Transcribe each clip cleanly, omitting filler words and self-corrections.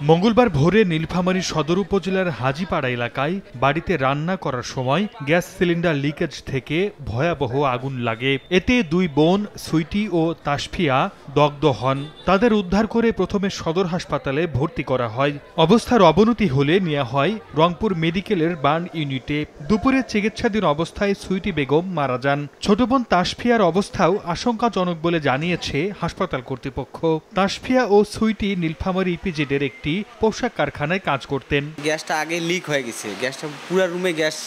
মঙ্গলবার ভোরে নীলফামারী সদর উপজেলার হাজীপাড়া এলাকায় বাড়িতে রান্না করার সময় গ্যাস সিলিন্ডার লিকেজ থেকে ভয়াবহ আগুন লাগে। এতে দুই বোন সুইটি ও তাসফিয়া দগ্ধ হন। তাদের উদ্ধার করে প্রথমে সদর হাসপাতালে ভর্তি করা হয়। অবস্থার অবনতি হলে নেওয়া হয় রংপুর মেডিকেলের বার্ন ইউনিটে। দুপুরে চিকিৎসাধীন অবস্থায় সুইটি বেগম মারা যান। ছোট বোন তাসফিয়ার অবস্থাও আশঙ্কাজনক বলে জানিয়েছে হাসপাতাল কর্তৃপক্ষ। তাসফিয়া ও সুইটি নীলফামারী ইপিজেডের একটি পোশাক কারখানায় কাজ করতেন। গ্যাসটা আগে লিক হয়ে গেছে, গ্যাসটা পুরো রুমে গ্যাস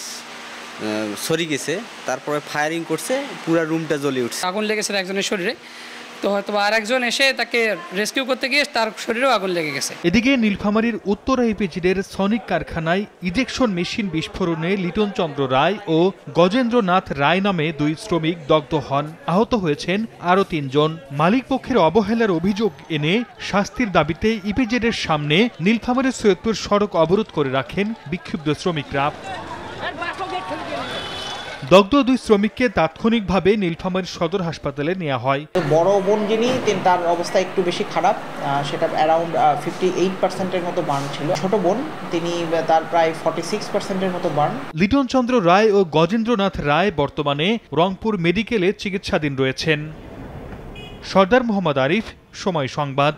সরি গেছে, তারপরে ফায়ারিং করছে, পুরো রুমটা জ্বলে উঠছে। আগুন লেগেছে একজনের শরীরে, তো হয়তো আরেকজন এসে তাকে রেস্কিউ করতে গিয়ে তার শরীরেও আগুন লেগে গেছে। এদিকে নীলফামারীর উত্তরা ইপিজেডের সনিক কারখানায় ইজেকশন মেশিন বিস্ফোরণে লিটন চন্দ্র রায় ও গজেন্দ্রনাথ রায় নামে দুই শ্রমিক দগ্ধ হন। আহত হয়েছেন আরও ৩ জন। মালিক পক্ষের অবহেলার অভিযোগ এনে শাস্তির দাবিতে ইপিজেডের সামনে নীলফামারী সৈয়দপুর সড়ক অবরোধ করে রাখেন বিক্ষুব্ধ শ্রমিকরা। দগ্ধ দুই শ্রমিককে তাৎক্ষণিকভাবে নীলফামারী সদর হাসপাতালে নেওয়া হয়। বড় বোন যিনি তার অবস্থা একটু বেশি খারাপ, সেটা অ্যারাউন্ড 58%-এর মতো বার্ন ছিল। ছোট বোন তিনি তার প্রায় 46%-এর মতো বার্ন। লিটন চন্দ্র রায় ও গজেন্দ্রনাথ রায় বর্তমানে রংপুর মেডিকেলে চিকিৎসাধীন রয়েছেন। সর্দার মোহাম্মদ আরিফ, সময় সংবাদ।